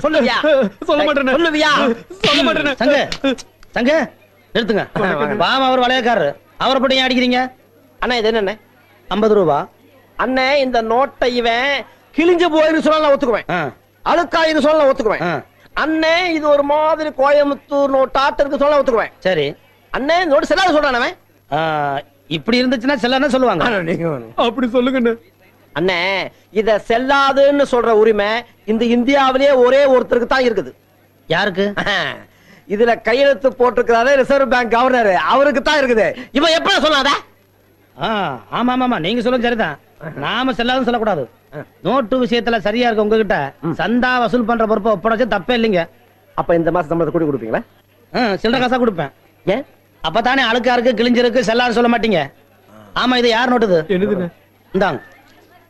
சொல்லுவியா? சொல்ல மாட்டேன். சொல்லுவியா? சொல்ல மாட்டேன். சங்க சங்க நிறுத்துங்க. பாமா அவர் வளையக்காரரு, அவரை போட்டு ஏன் அடிக்கிறீங்க? அண்ணா இது என்ன 50 ரூபா. அண்ணே இந்த நோட்டை இவன் கிழிஞ்சு போயிரு சொல்ல ஒத்துக்குவேன், அழுக்காயிரு சொல்ல ஒத்துக்குவேன். அண்ணே இது ஒரு மாதிரி கோயம்புத்தூர் நோட்டாட்டு இருக்கு சொல்ல ஒத்துக்குவேன். சரி அண்ணே நோட்டு செல்லாத சொல்றான் அவன். இப்படி இருந்துச்சுன்னா செல்லன்னு சொல்லுவாங்க. அப்படி சொல்லுங்க அண்ணே. இத செல்லாதுன்னு சொல்ற உரிமை இந்த இந்தியாவிலேயே ஒரே ஒருத்தருக்கு தான் இருக்குது. யாருக்கு? இதுல கையெழுத்து போட்டிருக்கிறாரு ரிசர்வ் பேங்க் கவர்னர், அவருக்கு தான் இருக்குது. இவன் எப்படி சொல்லாத? ஆமா ஆமா நீங்க சொல்லுங்க சரிதான். நாம செல்லாதுன்னு சொல்லக்கூடாது. நோட்டு விஷயத்துல சரியா இருக்கு உங்ககிட்ட. சந்தா வசூல் பண்ற பொறுப்பை ஒப்படைச்சு தப்பே இல்லைங்க. அப்ப இந்த மாசம் சம்பளத்தை கூட்டி கொடுப்பீங்களா? சில்லற காசா கொடுப்பேன். ஏன்? அப்பதானே அழுக்கா இருக்கு கிழிஞ்சிருக்கு செல்லாது சொல்ல மாட்டீங்க. ஆமா இது யார் நோட்டுது? என்னதுன்னு இந்தாங்க.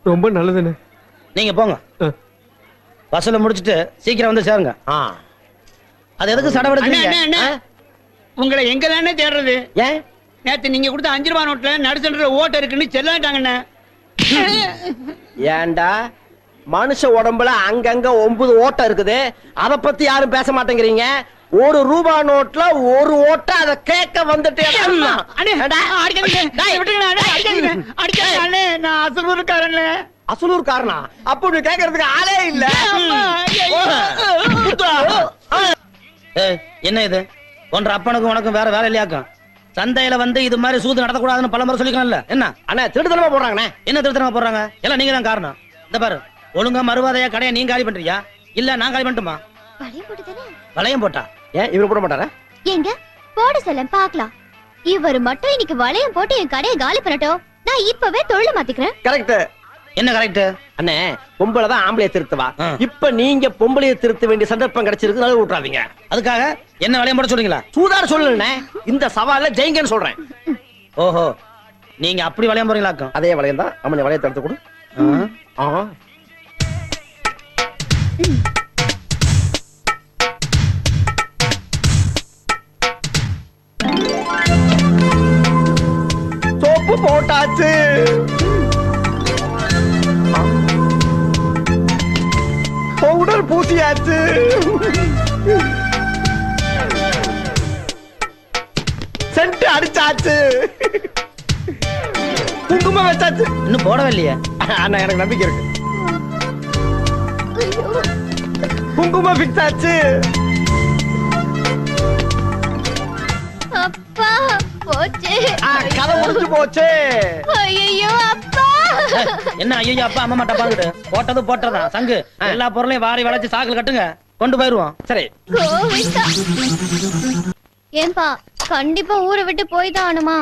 ரொம்ப நல்லதுன்னு. நீங்க போங்க, வசூல முடிச்சிட்டு சீக்கிரம் வந்து சேருங்க. அது எதுக்கு சடவெடுக்கிறீங்க? உங்களை எங்க தானே தேடுறது? ஏன்? நேத்து நீங்க கொடுத்த 5 ரூபாய் நோட்ல நடுசன்ற ஓட்ட இருக்குன்னு செல்லாட்டாங்கண்ணே. ஏண்டா மனுஷ உடம்புல அங்கங்க 9 ஓட்டம் இருக்குது, அத பத்தி யாரும் பேச மாட்டேங்கிறீங்க. 1 ரூபாய் நோட்ல 1 ஓட்ட அத கேட்க வந்துட்டு அசலூர் காரணா அப்படி கேட்கறதுக்கு ஆளே இல்ல. என்ன இது? ஒன்ற அப்பனுக்கும் உனக்கும் வேற வேலை இல்லையாக்கும். சந்தையில வந்து இது மாதிரி சூது நடத்தக்கூடாதுன்னு பலமுறை சொல்லிக்கலாம்ல. என்ன அண்ணா திருத்தனமா போடுறாங்கண்ணே. என்ன திருத்தனமா போடுறாங்க? எல்லாம் நீங்க தான் காரணம். இந்த பாரு, ஒழுங்கா மறுவாதையா கடையை நீங்க காலி பண்றியா இல்ல நான் காலி பண்ணட்டுமா? வளையம் போட்டா ஏன் இவரு போட மாட்டாரா? எங்க போட சொல்ல பாக்கலாம். இவரு மட்டும் இன்னைக்கு வளையம் போட்டு என் கடையை காலி பண்ணட்டும். நான் இப்பவே தொழில மாத்திக்கிறேன். கரெக்ட். என்ன கரெக்ட்? அண்ணே பொம்பளை தான் ஆம்பளைய திருத்துவா. இப்ப நீங்க பொம்பளைய திருத்த வேண்டிய சந்தர்ப்பம் கிடைச்சிருக்கு, நழுவ விட்டுறாதீங்க. அதுக்காக என்ன வளையம் போட சொல்றீங்களா? சூதார சொல்லுண்ணே, இந்த சவால ஜெயிங்கன்னு சொல்றேன். ஓஹோ, நீங்க அப்படி வளையம் போறீங்களாக்கும். அதே வளையம் தான். அம்மனை வளையத்தை எடுத்து கொடு. சோப்பு போட்டாச்சு. பவுடர் பூசியாச்சு. சென்ட் அடிச்சாச்சு. குங்குமம் வச்சாச்சு. இன்னும் போடவே இல்லையே. அண்ணா எனக்கு நம்பிக்கை இருக்கு. குங்குமம் ஃபிக்ஸ் ஆச்சு. அப்பா போச்சு. கதை முடிஞ்சு போச்சு. ஐயோ அப்பா. என்ன ஐயோ அப்பா அம்மா மாட்டா பாருங்க. போட்டது போட்டதா சங்கு. எல்லா பொருளையும் வாரி வளைச்சு சாக்குல கட்டுங்க, கொண்டு போயிருவோம். சரி. ஏன்பா கண்டிப்பா ஊரை விட்டு போய் தான் ஆனுமா?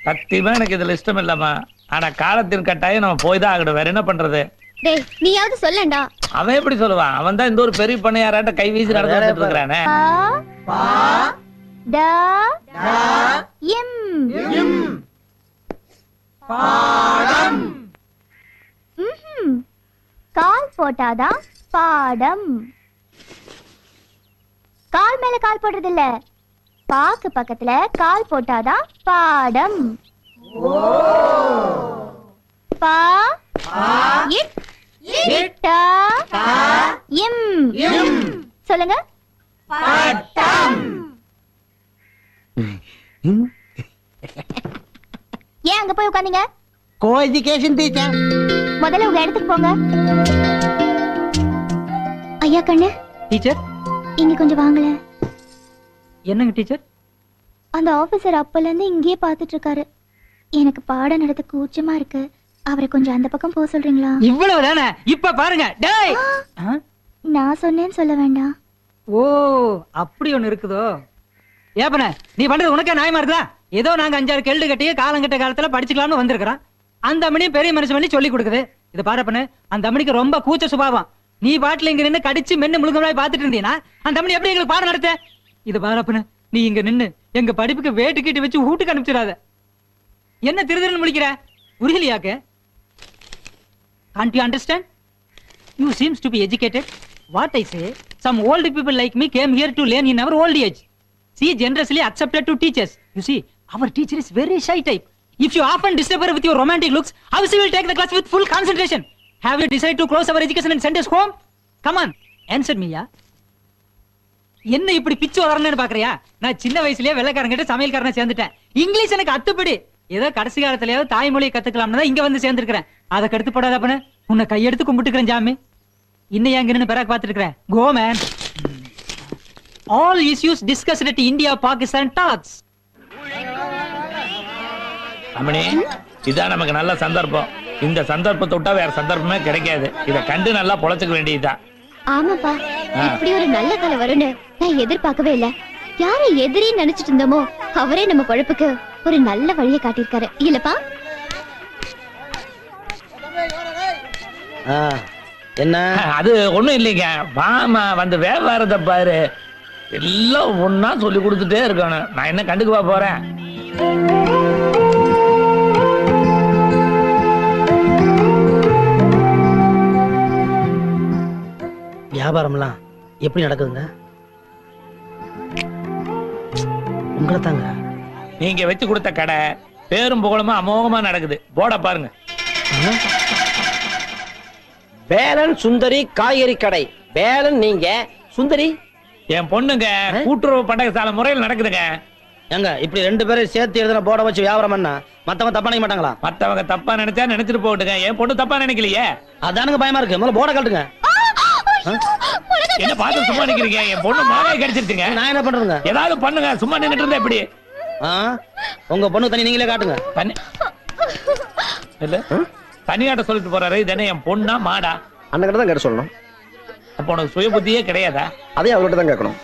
சத்தியமா எனக்கு இதுல இஷ்டம் இல்லம்மா. ஆனா காலத்தின் கட்டாயம் நம்ம போய் தான் ஆகணும். வேற என்ன பண்றது? டேய் நீயாவது சொல்லண்டா. அவன் எப்படி சொல்லுவான்? அவன் தான் இந்த ஒரு பெரிய பண்ணையாராட்ட கை வீசி நடந்து வந்துட்டு இருக்கானே. கால் போட்டாதான் பாடம். கால் மேல கால் போடுறது இல்ல, பாக்கு பக்கத்துல கால் போட்டாதான் பாடம். பா சொல்லுங்க. ஏன் அங்க போய் உட்கார்ந்தீங்க? Co education teacher. முதல்ல உங்க இடத்துக்கு போங்க. ஐயா கண்ணு டீச்சர் இங்க கொஞ்சம் வாங்கல. என்னங்க டீச்சர்? அந்த ஆபீசர் அப்பல இருந்து இங்கேயே பாத்துட்டு இருக்காரு. எனக்கு பாடம் நடத்த கூச்சமா இருக்கு. அவரை கொஞ்சம் அந்த பக்கம் போக சொல்றீங்களா? இவ்வளவு தானே? இப்ப பாருங்க. டேய் நான் சொன்னேன்னு சொல்ல வேண்டாம். ஓ அப்படி ஒண்ணு இருக்குதோ? ஏப்பன நீ பண்றது உனக்கே நியாயமா இருக்குதா? ஏதோ நாங்க 5-6 கேள்வி கட்டியே காலங்கட்ட காலத்துல படிச்சுக்கலாம்னு வந்திருக்கிறோம். அந்த அம்மனி பெரிய மனுஷன் பண்ணி சொல்லி கொடுக்குது. இது பாருப்பன, அந்த அம்மனிக்கு ரொம்ப கூச்ச சுபாவம். நீ பாட்டுல இங்க நின்னு கடிச்சு மென்னு முழுங்கமாய் பாத்துட்டு இருந்தீனா அந்த அம்மனி எப்படி எங்களுக்கு பாடம் நடத்த? இது பாருப்பன, நீ இங்க நின்னு எங்க படிப்புக்கு வேட்டு கீட்டு வச்சு வீட்டுக்கு அனுப்பிச்சிடாத. என்ன திருதிருன்னு முழிக்கிற? புரியலையாக்க? Can't you understand? You seems to be educated. What I say, some old people like me came here to learn in our old age. See, generously accepted to teachers. You see, our teacher is very shy type. If you often disturb her with your romantic looks, how she will take the class with full concentration? Have you decided to close our education and send us home? Come on, answer me, yeah? என்ன இப்படி பிச்சு வளரணும்னு பாக்குறியா? நான் சின்ன வயசுலயே வெள்ளைக்காரங்கிட்ட சமையல்காரனை சேர்ந்துட்டேன். English எனக்கு அத்துப்படி. ஏதோ கடைசி காலத்துலயாவது தாய்மொழியை கத்துக்கலாம்னு தான் இங்க வந்து சேர்ந்திருக்கிறேன். அதை கடுத்து போடாத பண்ணு. உன்னை கையெடுத்து கும்பிட்டுக்கிறேன் ஜாமி. இன்னும் எங்க நின்னு பெறாக் பாத்துட்டு இருக்கிறேன். Go man. All issues discussed at India-Pakistan talks. அம்மணி, இதான் நமக்கு நல்ல சந்தர்ப்பம். இந்த சந்தர்ப்பத்தை விட்டா வேற சந்தர்ப்பமே கிடைக்காது. இத கண்டு நல்லா பொழைச்சுக்க வேண்டியதுதான். ஆமாப்பா, இப்படி ஒரு நல்ல காலம் வரும்னு நான் எதிர்பார்க்கவே இல்ல. யாரை எதிரி நினைச்சிட்டு இருந்தோமோ அவரே நம்ம பொழப்புக்கு ஒரு நல்ல வழியை காட்டியிருக்காரு இல்லப்பா? என்ன அது ஒண்ணும் இல்லைங்க. வாமா வந்து வியாபாரத்தை பாரு. எல்லாம் ஒன்னா சொல்லி கொடுத்துட்டே இருக்கணும். நான் என்ன கண்டுக்குவா போறேன்? வியாபாரம்லாம் எப்படி நடக்குதுங்க? உங்களை தாங்க. நீங்க வச்சு கொடுத்த கடை பேரும் புகழுமா அமோகமா நடக்குது. போட பாருங்க. வேலன் சுந்தரி காய்கறி கடை. வேலன் நீங்க, சுந்தரி என் பொண்ணுங்க. கூட்டுறவு பண்டக சாலை முறையில் நடக்குதுங்க. ஏங்க இப்படி 2 பேரும் சேர்த்து எழுதுன போட வச்சு வியாபாரம் பண்ணா மத்தவங்க தப்பா நினைக்க மாட்டாங்களா? மத்தவங்க தப்பா நினைச்சா நினைச்சிட்டு போட்டுங்க. என் பொண்ணு தப்பா நினைக்கலையே. அதானுங்க பயமா இருக்கு. முதல்ல போட கட்டுங்க. என்ன பார்த்து சும்மா நிக்கிறீங்க? என் பொண்ணு மாலையை கடிச்சிருச்சுங்க. நான் என்ன பண்றதுங்க? ஏதாவது பண்ணுங்க. சும்மா நின்னுட்டு இருந்தா எப்படி? உங்க பொண்ணு தனி நீங்களே காட்டுங்க. தனி இல்ல தனியாட்ட சொல்லிட்டு போறாரு. இது என்ன என் பொண்ணா மாடா? அண்ணன் கிட்ட தான் கேட்டு சொல்லணும். அப்ப உனக்கு சுய புத்தியே கிடையாதா? அதே அவர்கிட்ட தான் கேட்கணும்.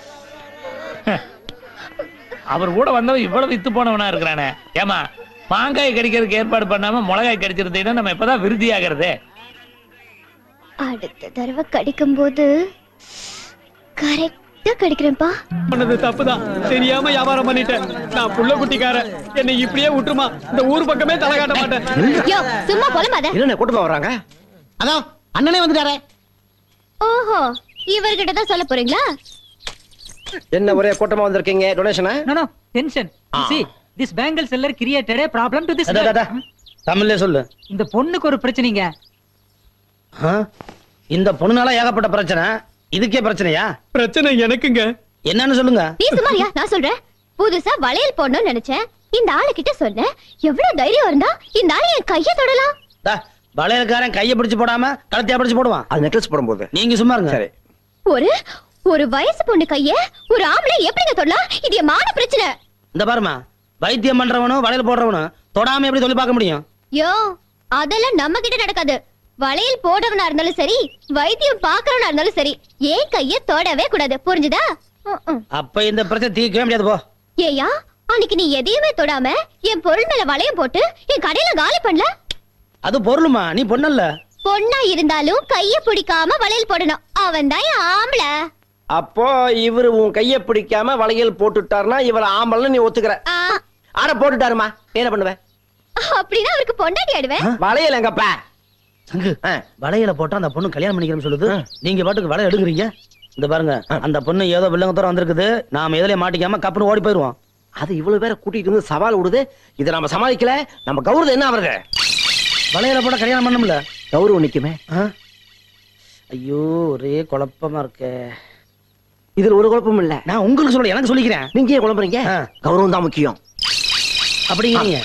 அவர் கூட வந்தவன் இவ்வளவு வித்து போனவனா இருக்கிறானே. ஏமா மாங்காய் கடிக்கிறதுக்கு ஏற்பாடு பண்ணாம மிளகாய் கடிச்சிருந்தீங்கன்னா நம்ம இப்பதான் விருதி ஆகிறது. அடுத்த தடவை கடிக்கும் போது கரெக்டா கடிக்கிறேன்ப்பா. பண்ணது தப்புதான். தெரியாம வியாபாரம் பண்ணிட்டேன். நான் புள்ள குட்டிக்காரன். என்னை இப்படியே விட்டுருமா? இந்த ஊர் பக்கமே தலை காட்ட மாட்டேன். யோ, சும்மா போலமாத. என்ன கூட்டமா வர்றாங்க? அதான் அண்ணனே வந்துட்டாரே. ஓஹோ, இவர்கிட்ட தான் சொல்ல போறீங்களா? என்ன ஒரே கூட்டமா வந்திருக்கீங்க? டொனேஷனா? No, no, tension. You see, this bangle seller created a problem to this girl. தமிழ்ல சொல்லு. இந்த பொண்ணுக்கு ஒரு பிரச்சனைங்க. இந்த பொண்ணுனால ஏகப்பட்ட பிரச்சனை. இதுக்கே பிரச்சனையா? பிரச்சனை எனக்குங்க. என்னன்னு சொல்லுங்க. நீ சும்மாரியா, நான் சொல்றேன். புதுசா வளையல் போடணும்னு நினைச்சேன். இந்த ஆளு கிட்ட சொன்னேன். எவ்வளவு தைரியம் இருந்தா இந்த ஆளு என் கைய தொடலாம். வளையல்காரன் கைய பிடிச்சு போடாம கழுத்தையா பிடிச்சு போடுவான். அது நெக்லஸ் போடும்போது. நீங்க சும்மா இருங்க. சரி. ஒரு வயசு பொண்ணு கைய ஒரு ஆம்பளை எப்படிங்க தொடலாம்? இது என் மான பிரச்சனை. இந்த பாருமா, வைத்தியம் பண்றவனும் வளையல் போடுறவனும் தொடாம எப்படி சொல்லி பார்க்க முடியும்? யோ, அதெல்லாம் நம்ம கிட்ட நடக்காது. வளையல் போடவனா இருந்தாலும் சரி, வைத்தியம் பாக்குறவனா இருந்தாலும் சரி, ஏன் கைய தொடவே கூடாது. புரிஞ்சுதா? அப்ப இந்த பிரச்சனை தீர்க்கவே முடியாது. போ. ஏயா, அன்னைக்கு நீ எதையுமே தொடாம என் பொருள் மேல வளையம் போட்டு என் கடையில காலி பண்ணல. அது பொருளுமா? நீ பொண்ணல்ல. பொண்ணா இருந்தாலும் கைய பிடிக்காம வளையல் போடணும். அவன் தான் ஆம்பளை. அப்போ இவரு உன் கைய பிடிக்காம வளையல் போட்டுட்டாருன்னா இவர் ஆம்பளன்னு நீ ஒத்துக்கிற? ஆட போட்டுட்டாருமா, என்ன பண்ணுவ? அப்படின்னா அவருக்கு பொண்டாட்டி ஆடுவேன். வளையல் எங்கப்பா? சங்கு, வளையல போட்டா அந்த பொண்ணு கல்யாணம் பண்ணிக்கிறேன்னு சொல்லுது. நீங்க பாட்டுக்கு வளையல் எடுக்குறீங்க. இந்த பாருங்க, அந்த பொண்ணு ஏதோ வில்லங்கத்தோட வந்திருக்குது. நாம எதுலயே மாட்டிக்காம கப்புன்னு ஓடி போயிருவோம். அது இவ்வளவு பேரை கூட்டிட்டு வந்து சவால் விடுது. இதை நம்ம சமாளிக்கல, நம்ம கௌரவம் என்ன ஆகுறது? வளையல போட கல்யாணம் பண்ணணும்ல, கௌரவம் நிக்குமே. ஐயோ, ஒரே குழப்பமா இருக்கு. இதுல ஒரு குழப்பம் இல்ல. நான் உங்களுக்கு சொல்ல, எனக்கு சொல்லிக்கிறேன். நீங்க ஏன் குழம்புறீங்க? கௌரவம் தான் முக்கியம். அப்படிங்கிறீங்க.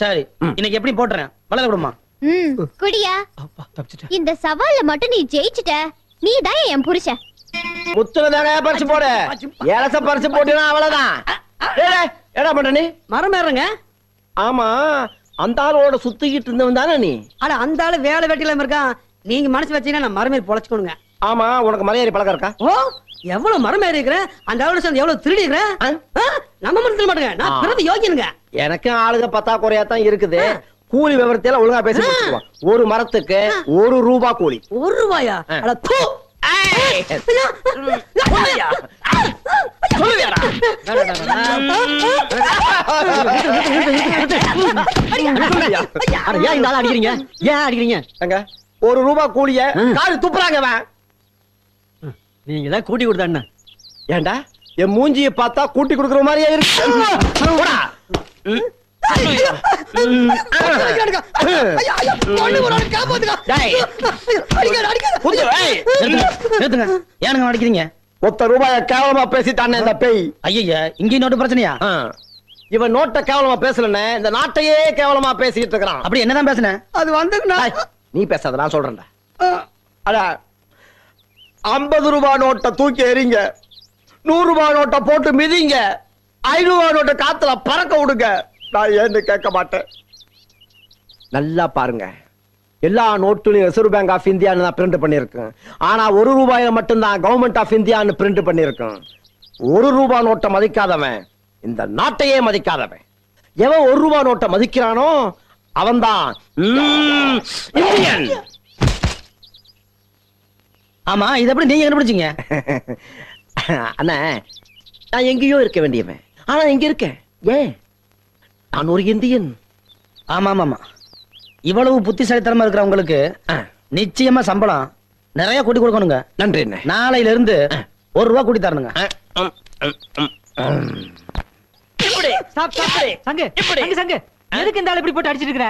சரி, இன்னைக்கு எப்படி போட்டுறேன்? வளையல விடுமா? குடியா. இந்த சவால்ல மட்டும் நீ ஜெயிச்சிட்ட, நீ தான் என் புருஷன். முத்துனதானே பறிச்சு போடு. ஏலச பறிச்சு போட்டுனா அவ்வளவுதான். என்ன பண்ற நீ? மரம் ஏறுங்க. ஆமா, அந்த ஆளோட சுத்திக்கிட்டு இருந்தவன் தானே நீ? அட, அந்த ஆளு வேலை வெட்டில இருக்கான். நீங்க மனசு வச்சீங்கன்னா நான் மரமேறி பொழைச்சுக்கணுங்க. ஆமா, உனக்கு மலையேறி பழக்கம் இருக்கா? ஓ, எவ்வளவு மரமேறி இருக்கிறேன். அந்த ஆளோட சேர்ந்து எவ்வளவு திருடி இருக்கிறேன். நம்ம மனசுல மாட்டேங்க. நான் பிறந்து யோகியனுங்க. எனக்கு ஆளுக பத்தாக்குறையா தான் இருக்குது. கூலி விவரத்தையெல்லாம் ஒழுங்கா பேசி முடிச்சுக்குவோம். ஒரு மரத்துக்கு 1 ரூபா கூலி. 1 ரூபாயா? அட தூ. அடிக்கிறீங்க? ஏன் அடிக்கிறீங்க? 1 ரூபா கூலிய காரு துப்புறாங்க. நீங்க தான் கூட்டி கொடுத்தா. ஏண்டா என் மூஞ்சியை பார்த்தா கூட்டி கொடுக்குற மாதிரியா இருக்கு? நிறுத்துங்க. ஏனுங்க அடிக்கிறீங்க? ஒத்த ரூபாய கேவலமா பேசிட்டானே இந்த பேய். ஐயா இங்க நோட்டு பிரச்சனையா? இவன் நோட்டை கேவலமா பேசலன்னு இந்த நாட்டையே கேவலமா பேசிட்டு இருக்கிறான். அப்படி என்னதான் பேசுனேன்? அது வந்துங்கண்ணா. நீ பேசாத, நான் சொல்றேன்டா. அட 50 ரூபாய் நோட்டை தூக்கி எறிங்க, 100 ரூபாய் நோட்டை போட்டு மிதிங்க, 500 ரூபாய் நோட்டை காத்துல பறக்க விடுங்க, நான் ஏன்னு கேட்க மாட்டேன். நல்லா பாருங்க, எல்லா நோட்டுலயும் ரிசர்வ் பேங்க் ஆஃப் இந்தியான்னு தான் பிரிண்ட் பண்ணிருக்கேன். ஆனா 1 ரூபாயில மட்டும்தான் கவர்மெண்ட் ஆஃப் இந்தியான்னு பிரிண்ட் பண்ணிருக்கேன். 1 ரூபாய் நோட்டை மதிக்காதவன் இந்த நாட்டையே மதிக்காதவன். எவன் 1 ரூபாய் நோட்டை மதிக்கிறானோ அவன்தான் இந்தியன். ஆமா, இது எப்படி நீங்க கண்டுபிடிச்சீங்க? அண்ணா, நான் எங்கேயோ இருக்க வேண்டியவன், ஆனா இங்க இருக்கேன். ஏன்? நான் ஒரு இந்தியன். ஆமா ஆமா, இவ்வளவு புத்திசாலித்தனமா இருக்கிறவங்களுக்கு நிச்சயமா சம்பளம் நிறைய கூட்டி கொடுக்கணுங்க. நன்றி அண்ணே. நாளையில இருந்து 1 ரூபா கூட்டி தரணுங்க. சங்கு சங்கு எதுக்கு இந்த ஆள் இப்படி போட்டு அடிச்சிட்டு இருக்கிற?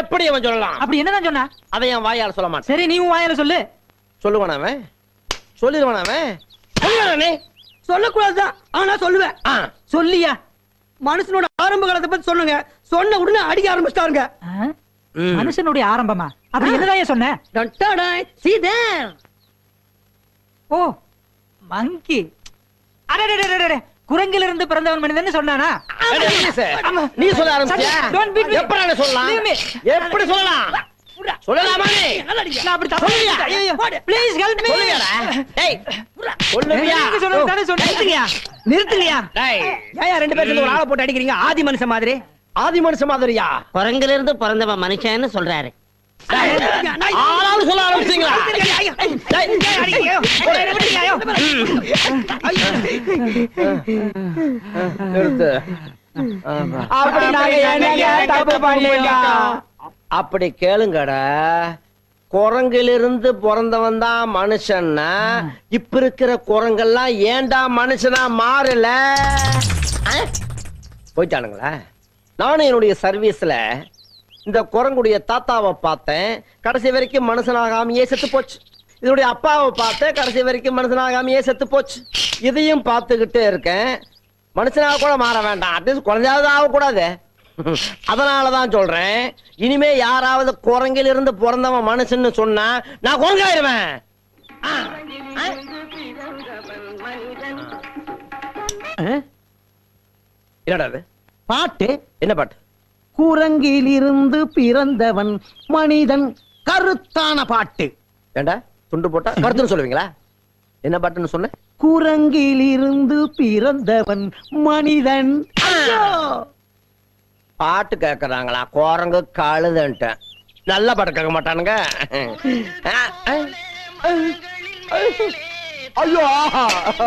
எப்படி அவன் சொல்லலாம்? அப்படி என்னதான் சொன்னா? அதை என் வாயால சொல்ல மாட்டேன். சரி, நீ உன் வாயால சொல்லு. சொல்லுவான் அவன், சொல்லிடுவான் அவன். சொல்லுவானே, சொல்லக்கூடாதுதான், ஆனா சொல்லுவேன். சொல்லியா? மனுஷனோட ஆரம்ப காலத்தை பத்தி சொல்லுங்க. சொன்ன உடனே அடிக்க ஆரம்பிச்சிட்டாருங்க. மனுஷனுடைய ஆரம்பமா? அப்படி என்னதான் சொன்ன? ஓ, மங்கி. அடடடடடட, குரங்கிலிருந்து பிறந்தவன் மனிதன் சொன்னானா? நீ சொல்ல ஆரம்பிச்சியா? Don't beat me. எப்படி சொல்லலாம்? Leave me. எப்படி சொல்லலாம்? சொல்லலாமா நீ? நான் அப்படி தப்பு செய்யல. ஐயோ, please help me. சொல்லுவியாடா? டேய், சொல்லுவியா? நீங்க சொன்னது தானே சொன்னீங்க. நிறுத்துங்கயா. டேய், ஏன் 2 பேருக்கு ஒரு ஆளை போட்டு அடிக்கிறீங்க? ஆதி மனுஷன் மாதிரி. ஆதி மனுஷன் மாதிரியா? குரங்குல இருந்து பிறந்தவன் மனுஷன்னு சொல்றாரு. ஆளாளு சொல்ல ஆரம்பிச்சீங்களா? நிறுத்து. அப்படி நாங்க என்னங்க தப்பு பண்ணிட்டோம்? அப்படி கேளுங்கடா. குரங்கிலிருந்து பிறந்தவன் தான் மனுஷன்னா, இப்ப இருக்கிற குரங்கெல்லாம் ஏன்டா மனுஷனா மாறல? போயிட்டானுங்களா? நானும் என்னுடைய சர்வீஸ்ல இந்த குரங்குடைய தாத்தாவை பார்த்தேன், கடைசி வரைக்கும் மனுஷனாகாமையே செத்து போச்சு. இதனுடைய அப்பாவை பார்த்தேன், கடைசி வரைக்கும் மனுஷனாகாமையே செத்து போச்சு. இதையும் பார்த்துக்கிட்டே இருக்கேன். மனுஷனாக கூட மாற வேண்டாம், அட்லீஸ்ட் குழந்தையாவது ஆகக்கூடாது. அதனாலதான் சொல்றேன், இனிமே யாராவது குரங்கில் இருந்து பிறந்தவன் மனுஷன்னு சொன்னா நான் குரங்காயிருவேன். என்னடா அது பாட்டு? என்ன பாட்டு? குரங்கிலிருந்து பிறந்தவன் மனிதன், கருத்தான பாட்டு. ஏண்டா துண்டு போட்டா கருத்துன்னு சொல்லுவீங்களா? என்ன பாட்டுன்னு சொன்ன? குரங்கிலிருந்து பிறந்தவன் மனிதன். பாட்டு கேக்குறாங்களா? குரங்கு கழுதுன்ட்டேன். நல்ல பாட்டு கேட்க மாட்டானுங்க. ஐயோ